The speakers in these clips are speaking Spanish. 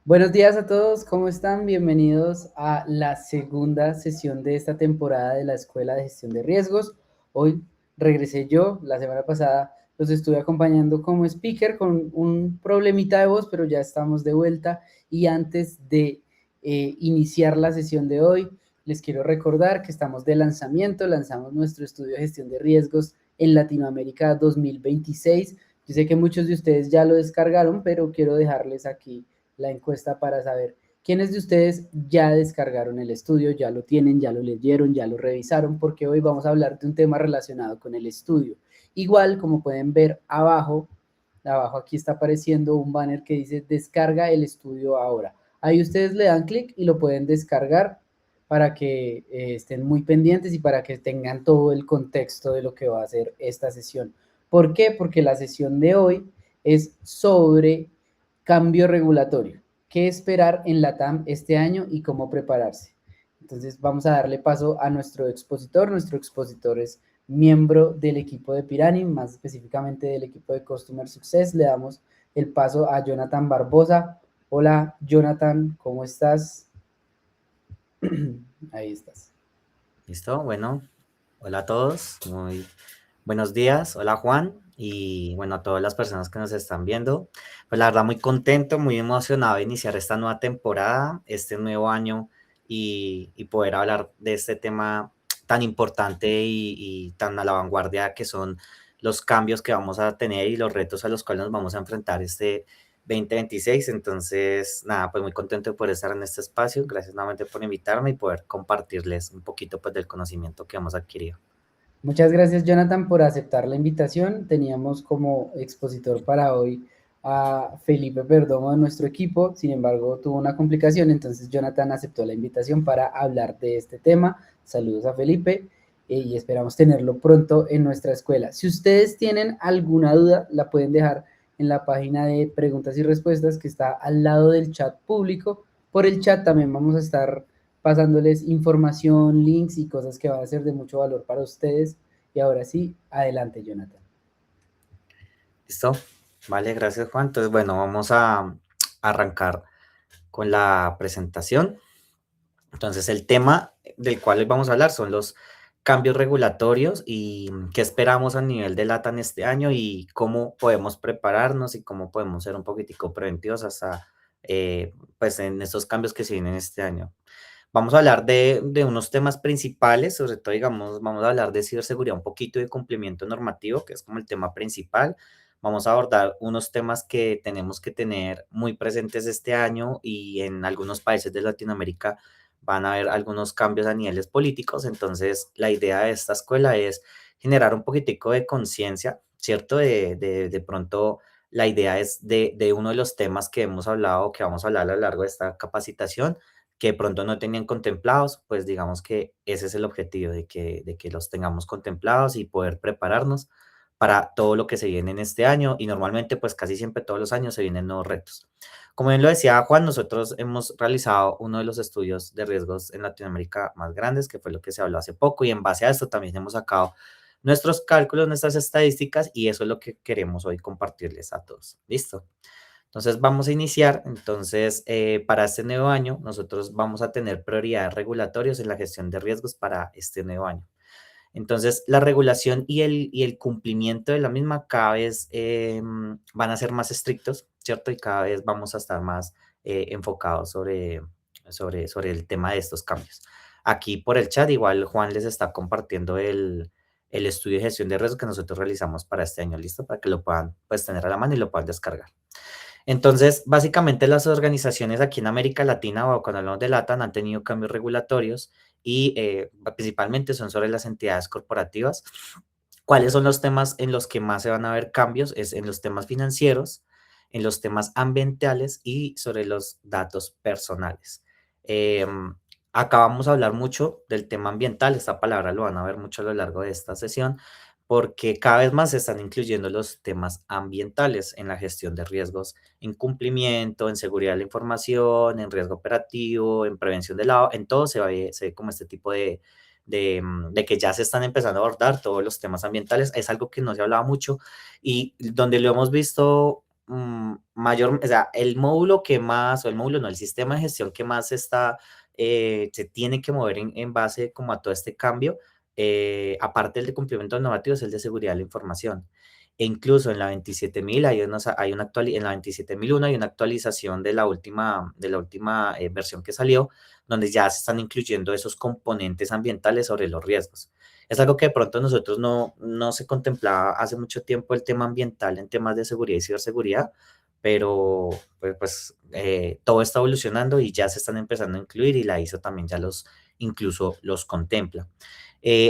Buenos días a todos, ¿cómo están? Bienvenidos a la segunda sesión de esta temporada de la Escuela de Gestión de Riesgos. Hoy regresé yo, la semana pasada los estuve acompañando como speaker con un problemita de voz, pero ya estamos de vuelta y antes de iniciar la sesión de hoy, les quiero recordar que estamos de lanzamiento, lanzamos nuestro estudio de gestión de riesgos en Latinoamérica 2026. Yo sé que muchos de ustedes ya lo descargaron, pero quiero dejarles aquí la encuesta para saber quiénes de ustedes ya descargaron el estudio, ya lo tienen, ya lo leyeron, ya lo revisaron, porque hoy vamos a hablar de un tema relacionado con el estudio. Igual, como pueden ver abajo aquí está apareciendo un banner que dice descarga el estudio ahora. Ahí ustedes le dan clic y lo pueden descargar para que estén muy pendientes y para que tengan todo el contexto de lo que va a ser esta sesión. ¿Por qué? Porque la sesión de hoy es sobre cambio regulatorio. ¿Qué esperar en la TAM este año y cómo prepararse? Entonces vamos a darle paso a nuestro expositor. Nuestro expositor es miembro del equipo de Pirani, más específicamente del equipo de Customer Success. Le damos el paso a Jonathan Barbosa. Hola, Jonathan, ¿cómo estás? Ahí estás. Listo, bueno, hola a todos, muy buenos días, hola Juan y bueno, a todas las personas que nos están viendo. Pues la verdad muy contento, muy emocionado de iniciar esta nueva temporada, este nuevo año y poder hablar de este tema tan importante y tan a la vanguardia que son los cambios que vamos a tener y los retos a los cuales nos vamos a enfrentar este 2026. Entonces, nada, pues muy contento por estar en este espacio. Gracias nuevamente por invitarme y poder compartirles un poquito pues del conocimiento que hemos adquirido. Muchas gracias, Jonathan, por aceptar la invitación. Teníamos como expositor para hoy a Felipe Perdomo de nuestro equipo, sin embargo, tuvo una complicación, entonces Jonathan aceptó la invitación para hablar de este tema. Saludos a Felipe y esperamos tenerlo pronto en nuestra escuela. Si ustedes tienen alguna duda, la pueden dejar en la página de preguntas y respuestas que está al lado del chat público. Por el chat también vamos a estar pasándoles información, links y cosas que van a ser de mucho valor para ustedes. Y ahora sí, adelante, Jonathan. ¿Listo? Vale, gracias Juan. Entonces, bueno, vamos a arrancar con la presentación. Entonces, el tema del cual hoy vamos a hablar son los cambios regulatorios y qué esperamos a nivel de LATAM este año y cómo podemos prepararnos y cómo podemos ser un poquitico preventivos hasta, pues, en estos cambios que se vienen este año. Vamos a hablar de unos temas principales, sobre todo, digamos, vamos a hablar de ciberseguridad un poquito y de cumplimiento normativo, que es como el tema principal. Vamos a abordar unos temas que tenemos que tener muy presentes este año y en algunos países de Latinoamérica van a haber algunos cambios a niveles políticos. Entonces, la idea de esta escuela es generar un poquitico de conciencia, ¿cierto? De pronto, la idea es de uno de los temas que hemos hablado, que vamos a hablar a lo largo de esta capacitación, que de pronto no tenían contemplados, pues digamos que ese es el objetivo, de que los tengamos contemplados y poder prepararnos para todo lo que se viene en este año y normalmente pues casi siempre todos los años se vienen nuevos retos. Como bien lo decía Juan, nosotros hemos realizado uno de los estudios de riesgos en Latinoamérica más grandes, que fue lo que se habló hace poco, y en base a esto también hemos sacado nuestros cálculos, nuestras estadísticas, y eso es lo que queremos hoy compartirles a todos. ¿Listo? Entonces vamos a iniciar. Entonces, para este nuevo año, nosotros vamos a tener prioridades regulatorias en la gestión de riesgos para este nuevo año. Entonces, la regulación y el cumplimiento de la misma cada vez van a ser más estrictos, ¿cierto? Y cada vez vamos a estar más enfocados sobre el tema de estos cambios. Aquí por el chat, igual Juan les está compartiendo el estudio de gestión de riesgos que nosotros realizamos para este año, ¿listo? Para que lo puedan pues, tener a la mano y lo puedan descargar. Entonces, básicamente las organizaciones aquí en América Latina o cuando hablamos de LATAM han tenido cambios regulatorios y principalmente son sobre las entidades corporativas. ¿Cuáles son los temas en los que más se van a ver cambios? Es en los temas financieros, en los temas ambientales y sobre los datos personales. Acá vamos a hablar mucho del tema ambiental, esta palabra lo van a ver mucho a lo largo de esta sesión, porque cada vez más se están incluyendo los temas ambientales en la gestión de riesgos, en cumplimiento, en seguridad de la información, en riesgo operativo, en prevención de lavado, en todo se ve como este tipo de que ya se están empezando a abordar todos los temas ambientales. Es algo que no se hablaba mucho y donde lo hemos visto mayor, o sea, el módulo que más, o el módulo no, el sistema de gestión que más está, se tiene que mover en base como a todo este cambio, aparte del de cumplimiento normativo, es el de seguridad de la información. E incluso en la 27.000 hay una en la 27.001 hay una actualización de la última versión que salió, donde ya se están incluyendo esos componentes ambientales sobre los riesgos. Es algo que de pronto nosotros no se contemplaba hace mucho tiempo el tema ambiental en temas de seguridad y ciberseguridad, pero todo está evolucionando y ya se están empezando a incluir y la ISO también ya incluso los contempla.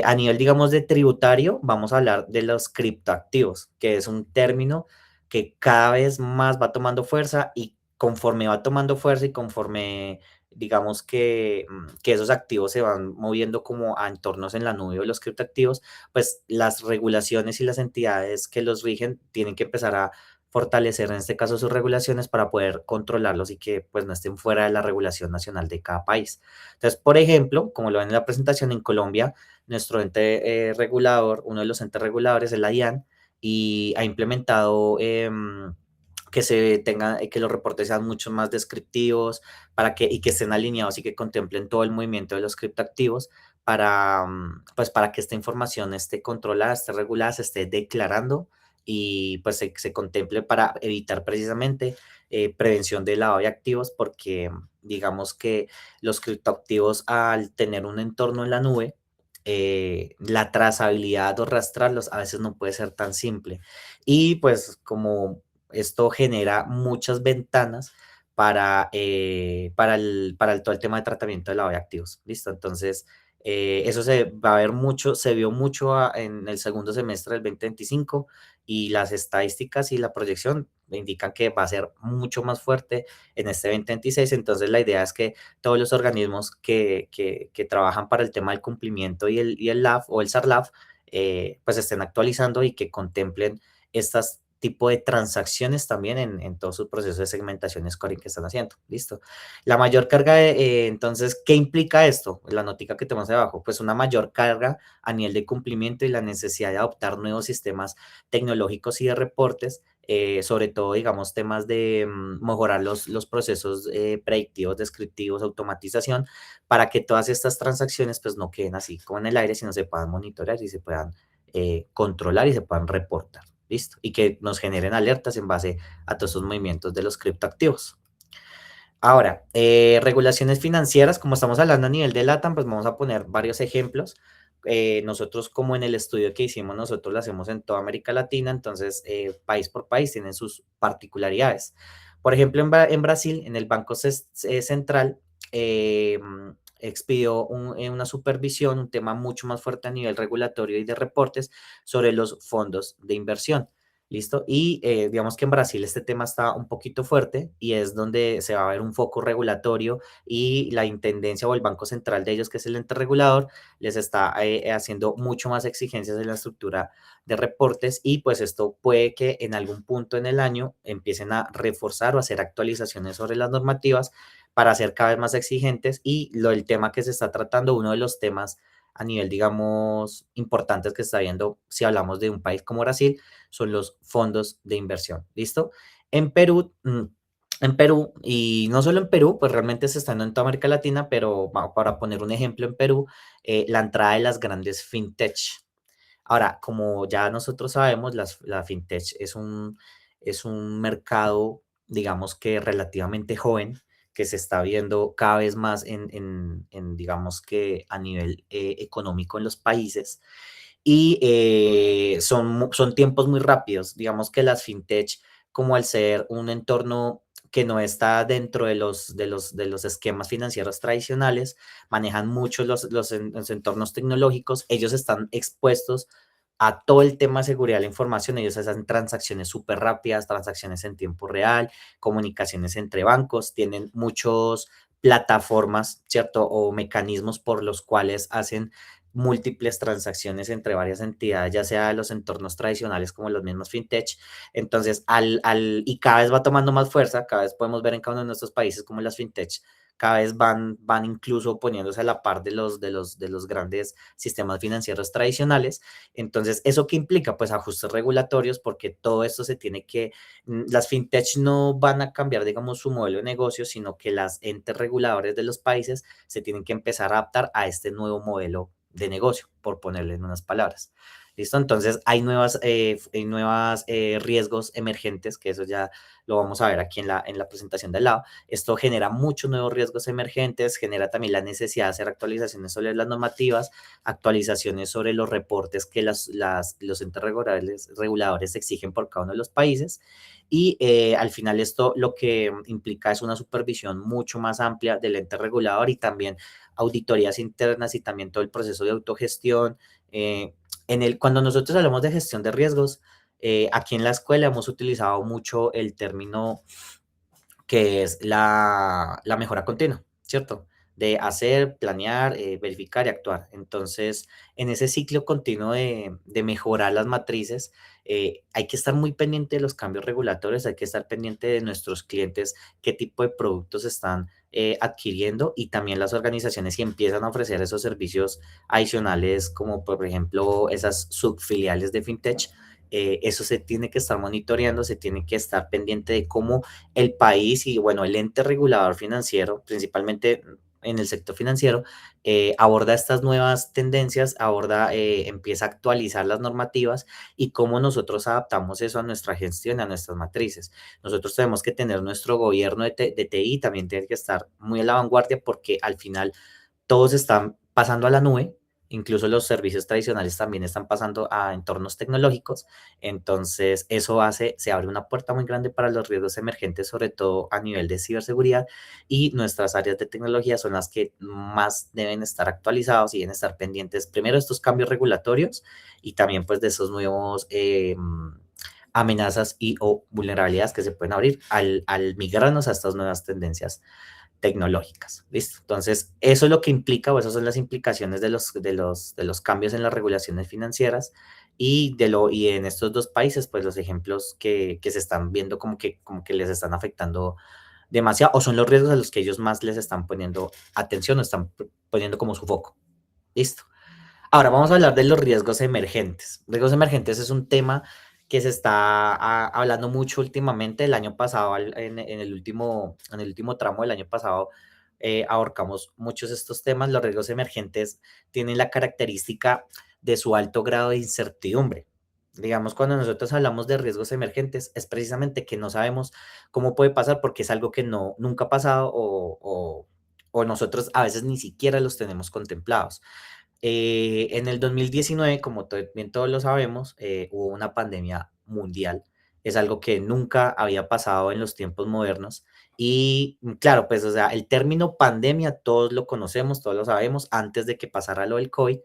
A nivel, digamos, de tributario, vamos a hablar de los criptoactivos, que es un término que cada vez más va tomando fuerza y conforme va tomando fuerza y conforme digamos que esos activos se van moviendo como a entornos en la nube o los criptoactivos, pues las regulaciones y las entidades que los rigen tienen que empezar a fortalecer en este caso sus regulaciones para poder controlarlos y que pues no estén fuera de la regulación nacional de cada país. Entonces, por ejemplo, como lo ven en la presentación, en Colombia, nuestro ente regulador, uno de los entes reguladores es la DIAN y ha implementado que los reportes sean mucho más descriptivos y que estén alineados y que contemplen todo el movimiento de los criptoactivos pues para que esta información esté controlada, esté regulada, se esté declarando y pues se contemple para evitar precisamente prevención de lavado de activos porque digamos que los criptoactivos al tener un entorno en la nube, la trazabilidad o rastrearlos a veces no puede ser tan simple. Y pues como esto genera muchas ventanas para todo el tema de tratamiento de lavado de activos. ¿Listo? Entonces, eso se va a ver mucho, se vio mucho en el segundo semestre del 2025 y las estadísticas y la proyección indican que va a ser mucho más fuerte en este 2026. Entonces, la idea es que todos los organismos que trabajan para el tema del cumplimiento y el LAF o el SARLAF, pues estén actualizando y que contemplen estas tipo de transacciones también en todos sus procesos de segmentación scoring que están haciendo. Listo. La mayor carga entonces, ¿qué implica esto? La notica que tenemos abajo, pues una mayor carga a nivel de cumplimiento y la necesidad de adoptar nuevos sistemas tecnológicos y de reportes, sobre todo, digamos, temas de mejorar los procesos predictivos, descriptivos, automatización, para que todas estas transacciones pues no queden así como en el aire, sino se puedan monitorear y se puedan controlar y se puedan reportar. ¿Listo? Y que nos generen alertas en base a todos esos movimientos de los criptoactivos. Ahora, regulaciones financieras, como estamos hablando a nivel de LATAM, pues vamos a poner varios ejemplos. Nosotros, como en el estudio que hicimos, nosotros lo hacemos en toda América Latina, entonces país por país tienen sus particularidades. Por ejemplo, en Brasil, en el Banco Central, expidió una supervisión, un tema mucho más fuerte a nivel regulatorio y de reportes sobre los fondos de inversión. ¿Listo? Y digamos que en Brasil este tema está un poquito fuerte y es donde se va a ver un foco regulatorio y la intendencia o el banco central de ellos, que es el ente regulador, les está haciendo mucho más exigencias en la estructura de reportes y pues esto puede que en algún punto en el año empiecen a reforzar o hacer actualizaciones sobre las normativas para ser cada vez más exigentes y el tema que se está tratando, uno de los temas a nivel, digamos, importantes que está viendo si hablamos de un país como Brasil, son los fondos de inversión. ¿Listo? En Perú, y no solo en Perú, pues realmente se está dando en toda América Latina, pero para poner un ejemplo en Perú, la entrada de las grandes fintech. Ahora, como ya nosotros sabemos, la fintech es un mercado, digamos que relativamente joven, que se está viendo cada vez más digamos que a nivel económico en los países y son tiempos muy rápidos. Digamos que las fintech, como al ser un entorno que no está dentro de los esquemas financieros tradicionales, manejan mucho los entornos tecnológicos, ellos están expuestos a todo el tema de seguridad de la información, ellos hacen transacciones súper rápidas, transacciones en tiempo real, comunicaciones entre bancos, tienen muchos plataformas, ¿cierto? O mecanismos por los cuales hacen múltiples transacciones entre varias entidades, ya sea de los entornos tradicionales como los mismos fintech. Entonces, y cada vez va tomando más fuerza, cada vez podemos ver en cada uno de nuestros países como las fintech cada vez van incluso poniéndose a la par de los grandes sistemas financieros tradicionales. Entonces, ¿eso qué implica? Pues ajustes regulatorios, porque todo esto se tiene que, las fintech no van a cambiar, digamos, su modelo de negocio, sino que las entes reguladores de los países se tienen que empezar a adaptar a este nuevo modelo de negocio, por ponerle en unas palabras. ¿Listo? Entonces hay nuevas riesgos emergentes, que eso ya lo vamos a ver aquí en la presentación del lado. Esto genera muchos nuevos riesgos emergentes, genera también la necesidad de hacer actualizaciones sobre las normativas, actualizaciones sobre los reportes que los entes reguladores exigen por cada uno de los países. Y al final esto lo que implica es una supervisión mucho más amplia del ente regulador y también auditorías internas y también todo el proceso de autogestión. Cuando nosotros hablamos de gestión de riesgos, aquí en la escuela hemos utilizado mucho el término que es la mejora continua, ¿cierto? De hacer, planear, verificar y actuar. Entonces, en ese ciclo continuo de mejorar las matrices, hay que estar muy pendiente de los cambios regulatorios, hay que estar pendiente de nuestros clientes, qué tipo de productos están adquiriendo y también las organizaciones que empiezan a ofrecer esos servicios adicionales, como por ejemplo esas subfiliales de FinTech. Eso se tiene que estar monitoreando, se tiene que estar pendiente de cómo el país y, bueno, el ente regulador financiero, principalmente en el sector financiero, aborda estas nuevas tendencias, empieza a actualizar las normativas y cómo nosotros adaptamos eso a nuestra gestión, a nuestras matrices. Nosotros tenemos que tener nuestro gobierno de TI, también tiene que estar muy a la vanguardia porque al final todos están pasando a la nube, incluso los servicios tradicionales también están pasando a entornos tecnológicos, entonces eso se abre una puerta muy grande para los riesgos emergentes, sobre todo a nivel de ciberseguridad, y nuestras áreas de tecnología son las que más deben estar actualizados y deben estar pendientes primero de estos cambios regulatorios y también pues de esos nuevos amenazas y o vulnerabilidades que se pueden abrir al migrarnos a estas nuevas tendencias tecnológicas. ¿Listo? Entonces, eso es lo que implica, o esas son las implicaciones de los cambios en las regulaciones financieras y en estos dos países, pues los ejemplos que se están viendo como que les están afectando demasiado, o son los riesgos a los que ellos más les están poniendo atención o están poniendo como su foco. ¿Listo? Ahora vamos a hablar de los riesgos emergentes. Riesgos emergentes es un tema que se está hablando mucho últimamente. El año pasado, en el último tramo del año pasado, abarcamos muchos estos temas. Los riesgos emergentes tienen la característica de su alto grado de incertidumbre. Digamos, cuando nosotros hablamos de riesgos emergentes, es precisamente que no sabemos cómo puede pasar porque es algo que nunca ha pasado o nosotros a veces ni siquiera los tenemos contemplados. En el 2019, como bien todos lo sabemos, hubo una pandemia mundial. Es algo que nunca había pasado en los tiempos modernos. Y claro, pues, o sea, el término pandemia todos lo conocemos, todos lo sabemos antes de que pasara lo del COVID,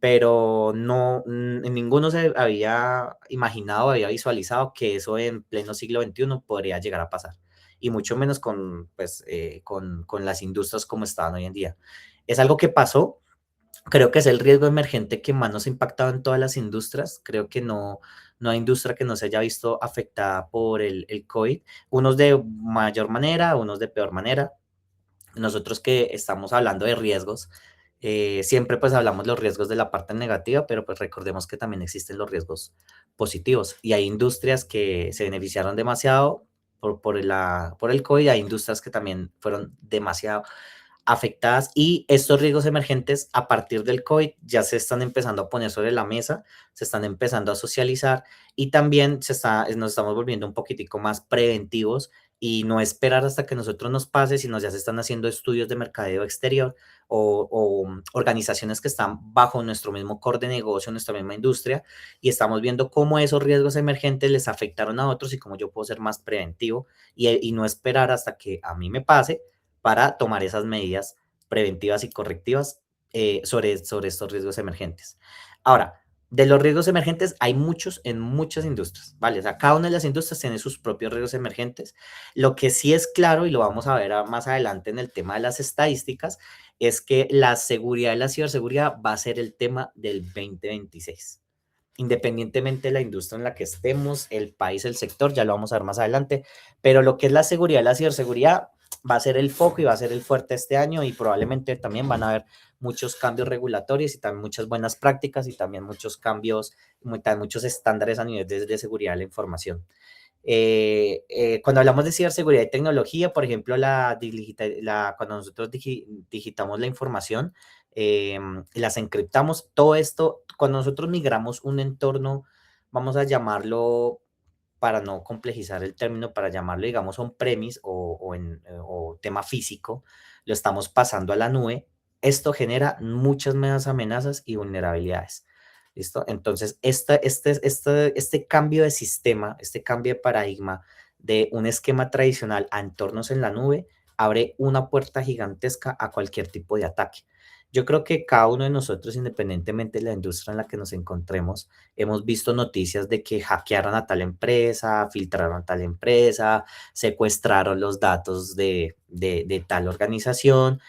pero no, ninguno se había imaginado, había visualizado que eso en pleno siglo XXI podría llegar a pasar. Y mucho menos con las industrias como estaban hoy en día. Es algo que pasó. Creo que es el riesgo emergente que más nos ha impactado en todas las industrias. Creo que no hay industria que no se haya visto afectada por el COVID. Unos de mayor manera, unos de peor manera. Nosotros que estamos hablando de riesgos, siempre pues hablamos de los riesgos de la parte negativa, pero pues recordemos que también existen los riesgos positivos. Y hay industrias que se beneficiaron demasiado por el COVID, hay industrias que también fueron demasiado afectadas y estos riesgos emergentes a partir del COVID ya se están empezando a poner sobre la mesa, se están empezando a socializar y también nos estamos volviendo un poquitico más preventivos y no esperar hasta que nosotros nos pase, sino ya se están haciendo estudios de mercadeo exterior o organizaciones que están bajo nuestro mismo core de negocio, nuestra misma industria, y estamos viendo cómo esos riesgos emergentes les afectaron a otros y cómo yo puedo ser más preventivo y no esperar hasta que a mí me pase para tomar esas medidas preventivas y correctivas sobre estos riesgos emergentes. Ahora, De los riesgos emergentes hay muchos en muchas industrias, ¿vale? O sea, cada una de las industrias tiene sus propios riesgos emergentes. Lo que sí es claro, y lo vamos a ver más adelante en el tema de las estadísticas, es que la seguridad y la ciberseguridad va a ser el tema del 2026. Independientemente de la industria en la que estemos, el país, el sector, ya lo vamos a ver más adelante, pero lo que es la seguridad y la ciberseguridad va a ser el foco y va a ser el fuerte este año y probablemente también van a haber muchos cambios regulatorios y también muchas buenas prácticas y también muchos cambios, muchos estándares a nivel de seguridad de la información. Cuando hablamos de ciberseguridad y tecnología, por ejemplo, cuando nosotros digitamos la información, las encriptamos, todo esto, cuando nosotros migramos un entorno, vamos a llamarlo, para no complejizar el término, para llamarlo, digamos, on-premise o tema físico, lo estamos pasando a la nube, esto genera muchas más amenazas y vulnerabilidades. ¿Listo? Entonces, este cambio de sistema, este cambio de paradigma de un esquema tradicional a entornos en la nube, abre una puerta gigantesca a cualquier tipo de ataque. Yo creo que cada uno de nosotros, independientemente de la industria en la que nos encontremos, hemos visto noticias de que hackearon a tal empresa, filtraron a tal empresa, secuestraron los datos de tal organización,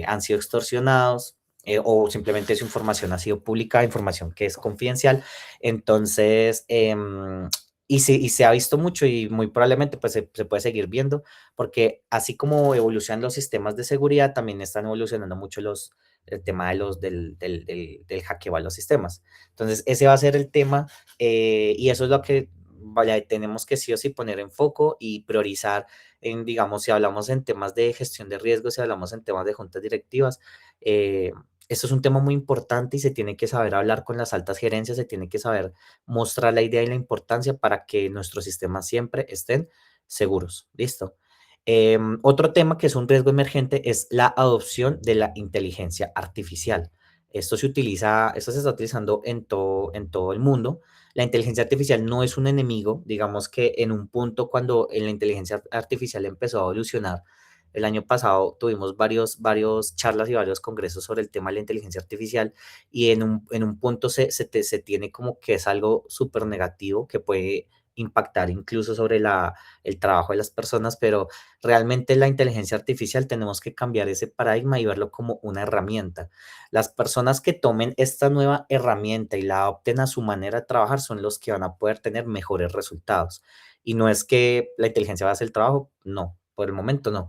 han sido extorsionados, o simplemente su información ha sido pública, información que es confidencial. Entonces, y se ha visto mucho y muy probablemente pues se puede seguir viendo, porque así como evolucionan los sistemas de seguridad, también están evolucionando mucho el tema del hackeo a los sistemas. Entonces, ese va a ser el tema y eso es lo que vaya, tenemos que sí o sí poner en foco y priorizar en, digamos, si hablamos en temas de gestión de riesgos, si hablamos en temas de juntas directivas, eh, esto es un tema muy importante y se tiene que saber hablar con las altas gerencias, se tiene que saber mostrar la idea y la importancia para que nuestros sistemas siempre estén seguros. ¿Listo? Otro tema que es un riesgo emergente es la adopción de la inteligencia artificial. Esto se está utilizando en todo el mundo. La inteligencia artificial no es un enemigo, digamos que en un punto cuando la inteligencia artificial empezó a evolucionar, el año pasado tuvimos varios charlas y varios congresos sobre el tema de la inteligencia artificial y en un punto se tiene como que es algo súper negativo que puede impactar incluso sobre el trabajo de las personas, pero realmente la inteligencia artificial tenemos que cambiar ese paradigma y verlo como una herramienta. Las personas que tomen esta nueva herramienta y la adopten a su manera de trabajar son los que van a poder tener mejores resultados. Y no es que la inteligencia va a hacer el trabajo, no, por el momento no,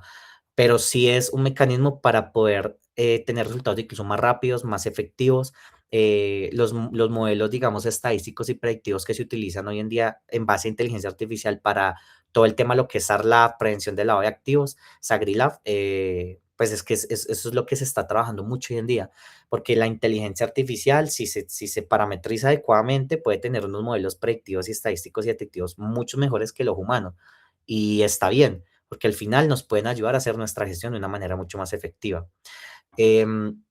pero sí es un mecanismo para poder tener resultados incluso más rápidos, más efectivos. Los modelos, digamos, estadísticos y predictivos que se utilizan hoy en día en base a inteligencia artificial para todo el tema, lo que es la prevención del lavado de activos, SagriLab, pues es que eso es lo que se está trabajando mucho hoy en día, porque la inteligencia artificial, si se parametriza adecuadamente, puede tener unos modelos predictivos y estadísticos y detectivos mucho mejores que los humanos. Y está bien, porque al final nos pueden ayudar a hacer nuestra gestión de una manera mucho más efectiva. Em,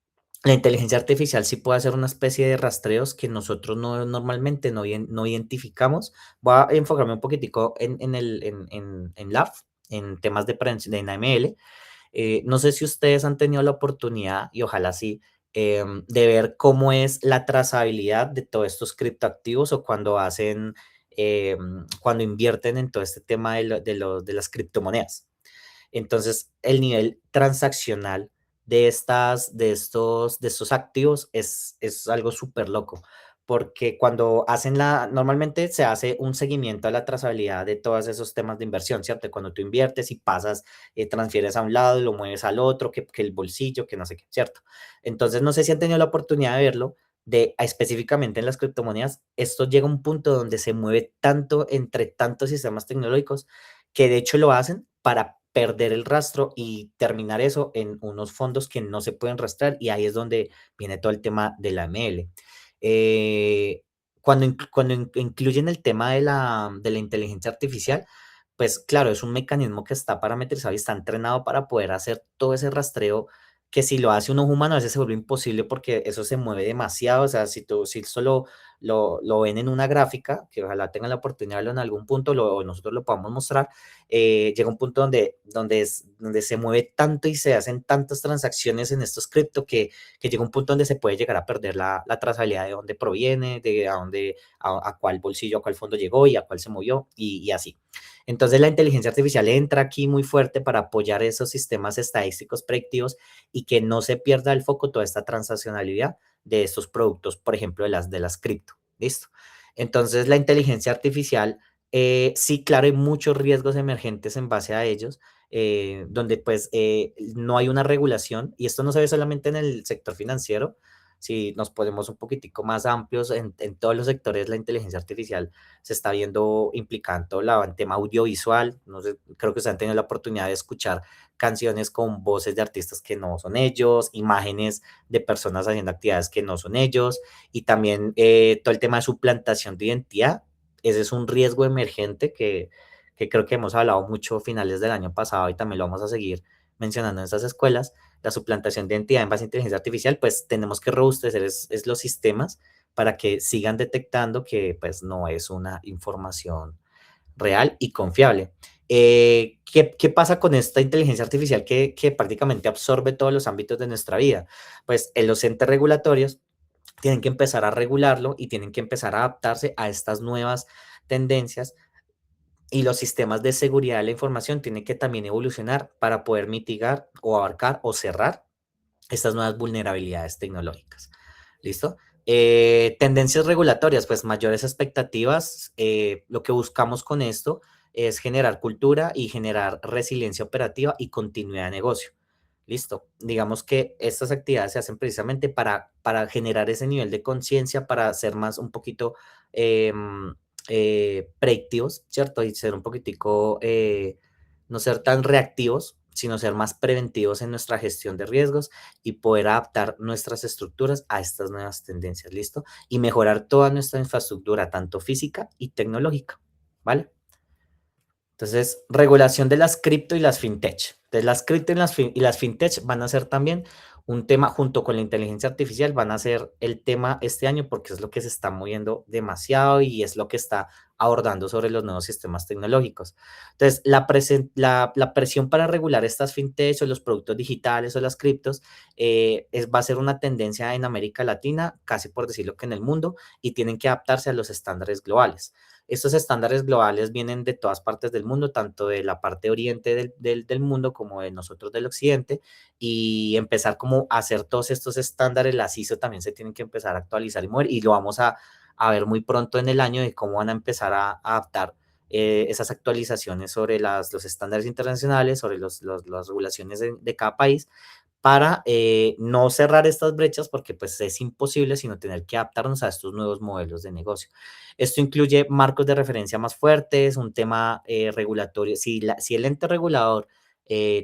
la inteligencia artificial sí puede hacer una especie de rastreos que nosotros normalmente no identificamos. Voy a enfocarme un poquitico en lab, en temas de prevención, en AML. No sé si ustedes han tenido la oportunidad, y ojalá sí, de ver cómo es la trazabilidad de todos estos criptoactivos o cuando invierten en todo este tema de las criptomonedas. Entonces, el nivel transaccional de estos activos es algo súper loco, porque cuando normalmente se hace un seguimiento a la trazabilidad de todos esos temas de inversión, ¿cierto? Cuando tú inviertes y pasas, transfieres a un lado y lo mueves al otro, que el bolsillo, que no sé qué, ¿cierto? Entonces, no sé si han tenido la oportunidad de verlo, específicamente en las criptomonedas, esto llega a un punto donde se mueve tanto entre tantos sistemas tecnológicos que de hecho lo hacen para perder el rastro y terminar eso en unos fondos que no se pueden rastrear y ahí es donde viene todo el tema de la ML. Cuando incluyen el tema de la inteligencia artificial, pues claro, es un mecanismo que está parametrizado y está entrenado para poder hacer todo ese rastreo que si lo hace un ojo humano a veces se vuelve imposible porque eso se mueve demasiado, o sea, si solo lo ven en una gráfica, que ojalá tengan la oportunidad de verlo en algún punto, o nosotros lo podamos mostrar. Llega un punto donde se mueve tanto y se hacen tantas transacciones en estos cripto que llega un punto donde se puede llegar a perder la trazabilidad de dónde proviene, de a dónde, a cuál bolsillo, a cuál fondo llegó y a cuál se movió y así. Entonces la inteligencia artificial entra aquí muy fuerte para apoyar esos sistemas estadísticos predictivos y que no se pierda el foco toda esta transaccionalidad de estos productos, por ejemplo, de las cripto. ¿Listo? Entonces la inteligencia artificial, sí, claro, hay muchos riesgos emergentes en base a ellos, donde pues no hay una regulación y esto no se ve solamente en el sector financiero. Si nos ponemos un poquitico más amplios en todos los sectores, la inteligencia artificial se está viendo implicada en todo lado, en tema audiovisual. No sé, creo que ustedes han tenido la oportunidad de escuchar canciones con voces de artistas que no son ellos, imágenes de personas haciendo actividades que no son ellos, y también todo el tema de suplantación de identidad. Ese es un riesgo emergente que creo que hemos hablado mucho a finales del año pasado y también lo vamos a seguir mencionando en estas escuelas. La suplantación de identidad en base a inteligencia artificial, pues tenemos que robustecer los sistemas para que sigan detectando que pues no es una información real y confiable. ¿Qué pasa con esta inteligencia artificial que prácticamente absorbe todos los ámbitos de nuestra vida? Pues los entes regulatorios tienen que empezar a regularlo y tienen que empezar a adaptarse a estas nuevas tendencias, y los sistemas de seguridad de la información tienen que también evolucionar para poder mitigar o abarcar o cerrar estas nuevas vulnerabilidades tecnológicas. ¿Listo? Tendencias regulatorias, pues mayores expectativas. Lo que buscamos con esto es generar cultura y generar resiliencia operativa y continuidad de negocio. Listo. Digamos que estas actividades se hacen precisamente para generar ese nivel de conciencia, para ser más un poquito predictivos, ¿cierto? Y ser un poquitico, no ser tan reactivos, sino ser más preventivos en nuestra gestión de riesgos y poder adaptar nuestras estructuras a estas nuevas tendencias, ¿listo? Y mejorar toda nuestra infraestructura, tanto física y tecnológica, ¿vale? Entonces, regulación de las cripto y las fintech. Entonces, las cripto y las fintech van a ser también un tema junto con la inteligencia artificial, van a ser el tema este año porque es lo que se está moviendo demasiado y es lo que está abordando sobre los nuevos sistemas tecnológicos. Entonces, la presión para regular estas fintech o los productos digitales o las criptos va a ser una tendencia en América Latina, casi por decirlo que en el mundo, y tienen que adaptarse a los estándares globales. Estos estándares globales vienen de todas partes del mundo, tanto de la parte oriente del mundo como de nosotros del occidente, y empezar como a hacer todos estos estándares, las ISO también se tienen que empezar a actualizar y mover, y lo vamos a ver muy pronto en el año de cómo van a empezar a adaptar esas actualizaciones sobre los estándares internacionales, sobre las regulaciones de cada país, para no cerrar estas brechas porque pues es imposible sino tener que adaptarnos a estos nuevos modelos de negocio. Esto incluye marcos de referencia más fuertes, un tema regulatorio. Si el ente regulador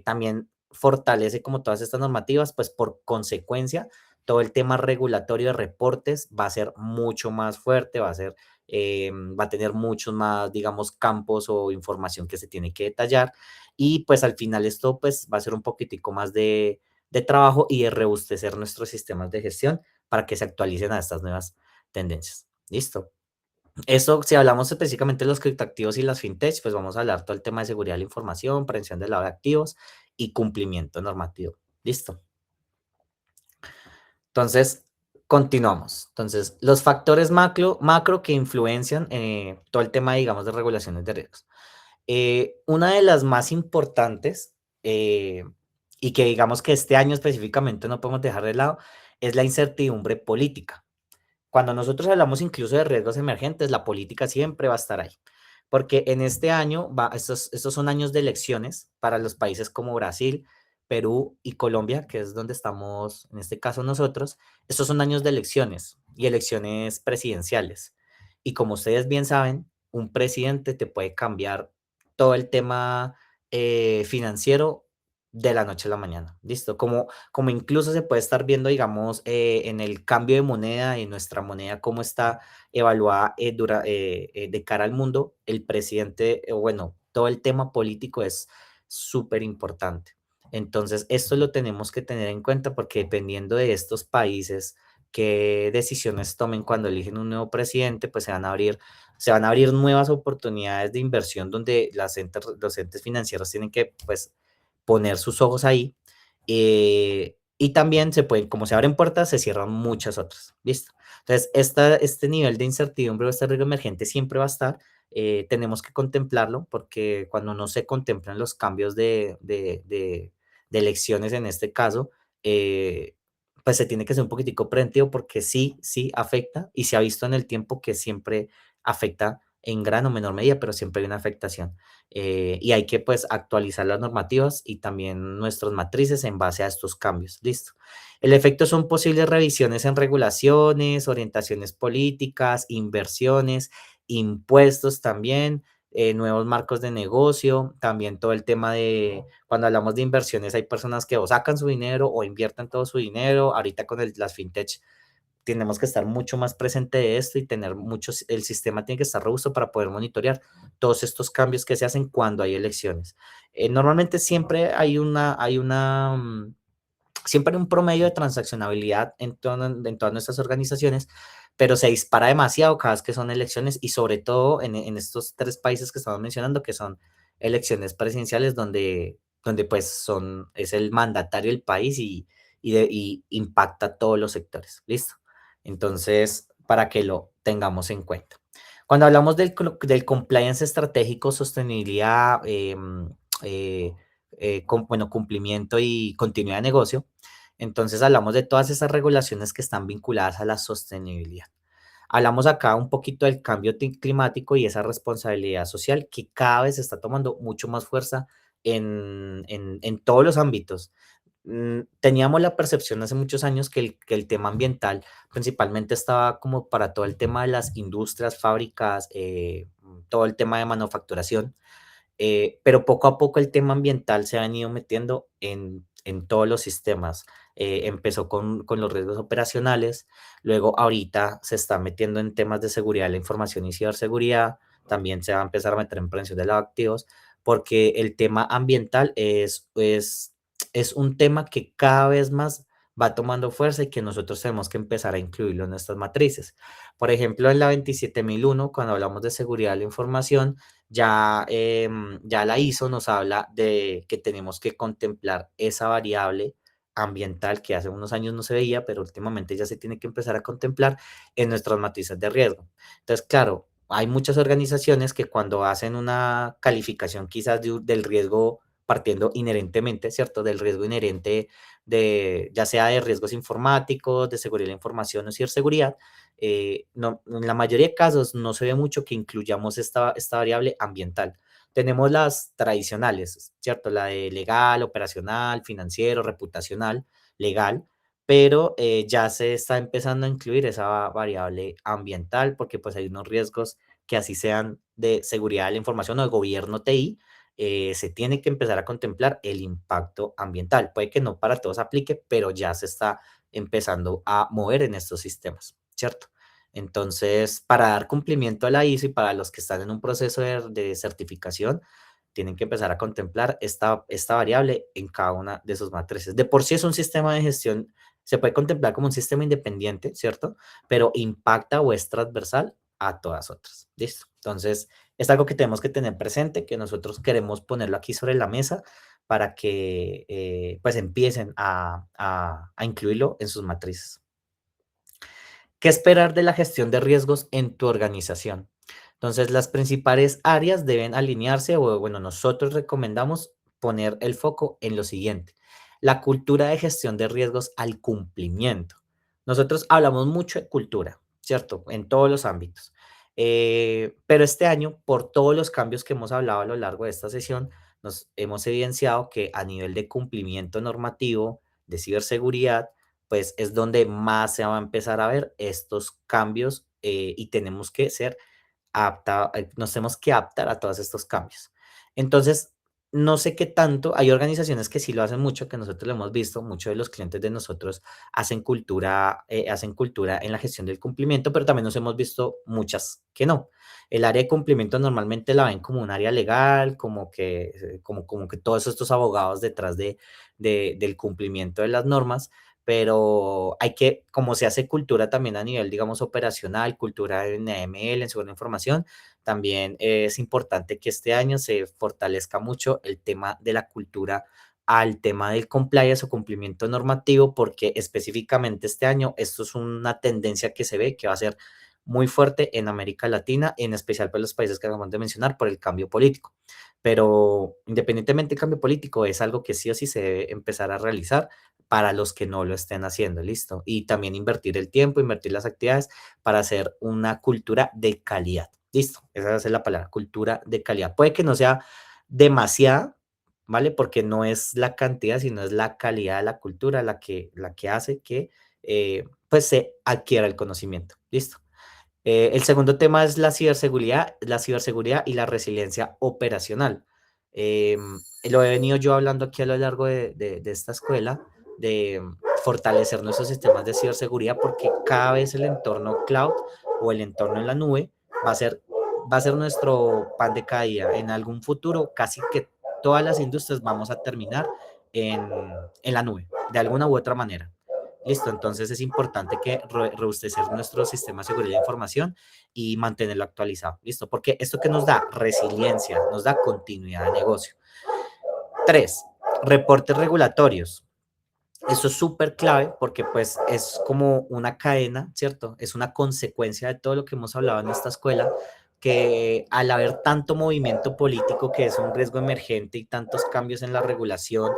también fortalece como todas estas normativas, pues por consecuencia todo el tema regulatorio de reportes va a ser mucho más fuerte, va a tener muchos más, digamos, campos o información que se tiene que detallar, y pues al final esto pues va a ser un poquitico más de trabajo y de robustecer nuestros sistemas de gestión para que se actualicen a estas nuevas tendencias. Listo. Eso, si hablamos específicamente de los criptoactivos y las fintech, pues vamos a hablar todo el tema de seguridad de la información, prevención del lavado de activos y cumplimiento normativo. Listo. Entonces, continuamos. Entonces, los factores macro que influencian todo el tema, digamos, de regulaciones de riesgos. Una de las más importantes, eh, y que digamos que este año específicamente no podemos dejar de lado, es la incertidumbre política. Cuando nosotros hablamos incluso de riesgos emergentes, la política siempre va a estar ahí, porque en este año, estos son años de elecciones para los países como Brasil, Perú y Colombia, que es donde estamos en este caso nosotros. Estos son años de elecciones y elecciones presidenciales. Y como ustedes bien saben, un presidente te puede cambiar todo el tema financiero de la noche a la mañana. ¿Listo? Como incluso se puede estar viendo, digamos, en el cambio de moneda, en nuestra moneda, cómo está evaluada de cara al mundo, el presidente, bueno, todo el tema político es súper importante. Entonces, esto lo tenemos que tener en cuenta porque dependiendo de estos países qué decisiones tomen cuando eligen un nuevo presidente, pues se van a abrir nuevas oportunidades de inversión donde los entes financieros tienen que pues poner sus ojos ahí. Y también se pueden, como se abren puertas, se cierran muchas otras. ¿Listo? Entonces, este nivel de incertidumbre o este riesgo emergente siempre va a estar. Tenemos que contemplarlo porque cuando no se contemplan los cambios de elecciones en este caso, eh, pues se tiene que ser un poquitico preventivo porque sí, sí afecta y se ha visto en el tiempo que siempre afecta en gran o menor medida, pero siempre hay una afectación. Y hay que pues actualizar las normativas y también nuestras matrices en base a estos cambios. Listo. El efecto son posibles revisiones en regulaciones, orientaciones políticas, inversiones, impuestos también, nuevos marcos de negocio, también todo el tema de, cuando hablamos de inversiones, hay personas que o sacan su dinero o invierten todo su dinero. Ahorita con las fintech tenemos que estar mucho más presente de esto y tener muchos, el sistema tiene que estar robusto para poder monitorear todos estos cambios que se hacen cuando hay elecciones. Normalmente siempre siempre hay un promedio de transaccionabilidad en todas nuestras organizaciones, pero se dispara demasiado cada vez que son elecciones y sobre todo en estos tres países que estamos mencionando, que son elecciones presidenciales donde pues es el mandatario del país y impacta a todos los sectores. ¿Listo? Entonces, para que lo tengamos en cuenta. Cuando hablamos del compliance estratégico, sostenibilidad, eh, bueno, cumplimiento y continuidad de negocio, entonces hablamos de todas esas regulaciones que están vinculadas a la sostenibilidad. Hablamos acá un poquito del cambio climático y esa responsabilidad social que cada vez está tomando mucho más fuerza en todos los ámbitos. Teníamos la percepción hace muchos años que el tema ambiental principalmente estaba como para todo el tema de las industrias, fábricas, todo el tema de manufacturación, pero poco a poco el tema ambiental se ha venido metiendo en todos los sistemas. Empezó con los riesgos operacionales, luego ahorita se está metiendo en temas de seguridad de la información y ciberseguridad, también se va a empezar a meter en prevención de los activos, porque el tema ambiental es un tema que cada vez más va tomando fuerza y que nosotros tenemos que empezar a incluirlo en nuestras matrices. Por ejemplo, en la 27001, cuando hablamos de seguridad de la información, ya la ISO nos habla de que tenemos que contemplar esa variable ambiental que hace unos años no se veía, pero últimamente ya se tiene que empezar a contemplar en nuestras matrices de riesgo. Entonces, claro, hay muchas organizaciones que cuando hacen una calificación quizás del riesgo partiendo inherentemente, ¿cierto? Del riesgo inherente ya sea de riesgos informáticos, de seguridad de la información o ciberseguridad, no, en la mayoría de casos no se ve mucho que incluyamos esta variable ambiental. Tenemos las tradicionales, ¿cierto? La de legal, operacional, financiero, reputacional, legal, pero ya se está empezando a incluir esa variable ambiental porque pues hay unos riesgos que así sean de seguridad de la información o de gobierno TI, se tiene que empezar a contemplar el impacto ambiental. Puede que no para todos aplique, pero ya se está empezando a mover en estos sistemas, ¿cierto? Entonces, para dar cumplimiento a la ISO y para los que están en un proceso de certificación, tienen que empezar a contemplar esta variable en cada una de sus matrices. De por sí es un sistema de gestión, se puede contemplar como un sistema independiente, ¿cierto? Pero impacta o es transversal a todas otras. ¿Listo? Entonces, es algo que tenemos que tener presente, que nosotros queremos ponerlo aquí sobre la mesa para que pues empiecen a incluirlo en sus matrices. ¿Qué esperar de la gestión de riesgos en tu organización? Entonces, las principales áreas deben alinearse o, bueno, nosotros recomendamos poner el foco en lo siguiente: la cultura de gestión de riesgos al cumplimiento. Nosotros hablamos mucho de cultura, ¿cierto? En todos los ámbitos. Pero este año, por todos los cambios que hemos hablado a lo largo de esta sesión, nos hemos evidenciado que a nivel de cumplimiento normativo, de ciberseguridad, pues es donde más se va a empezar a ver estos cambios, y tenemos que nos tenemos que adaptar a todos estos cambios. Entonces, no sé qué tanto, hay organizaciones que sí lo hacen mucho, que nosotros lo hemos visto, muchos de los clientes de nosotros hacen cultura en la gestión del cumplimiento, pero también nos hemos visto muchas que no. El área de cumplimiento normalmente la ven como un área legal, como que todos estos abogados detrás del cumplimiento de las normas, pero hay que, como se hace cultura también a nivel, digamos, operacional, cultura en AML, en seguridad de información, también es importante que este año se fortalezca mucho el tema de la cultura al tema del compliance o cumplimiento normativo, porque específicamente este año esto es una tendencia que se ve que va a ser muy fuerte en América Latina, en especial por los países que acabamos de mencionar, por el cambio político. Pero independientemente del cambio político, es algo que sí o sí se debe empezar a realizar para los que no lo estén haciendo, ¿listo? Y también invertir el tiempo, invertir las actividades para hacer una cultura de calidad, ¿listo? Esa va a ser la palabra, cultura de calidad. Puede que no sea demasiada, ¿vale? Porque no es la cantidad, sino es la calidad de la cultura la que hace que pues se adquiera el conocimiento, ¿listo? El segundo tema es la ciberseguridad y la resiliencia operacional. Lo he venido yo hablando aquí a lo largo de esta escuela, de fortalecer nuestros sistemas de ciberseguridad, porque cada vez el entorno cloud o el entorno en la nube va a ser, va a ser nuestro pan de cada día. En algún futuro, casi que todas las industrias vamos a terminar en la nube, de alguna u otra manera. Listo, entonces es importante que robustecer nuestro sistema de seguridad de información y mantenerlo actualizado. Listo, porque esto que nos da resiliencia, nos da continuidad de negocio. Tres, reportes regulatorios. Eso es súper clave porque pues es como una cadena, ¿cierto? Es una consecuencia de todo lo que hemos hablado en esta escuela, que al haber tanto movimiento político que es un riesgo emergente y tantos cambios en la regulación,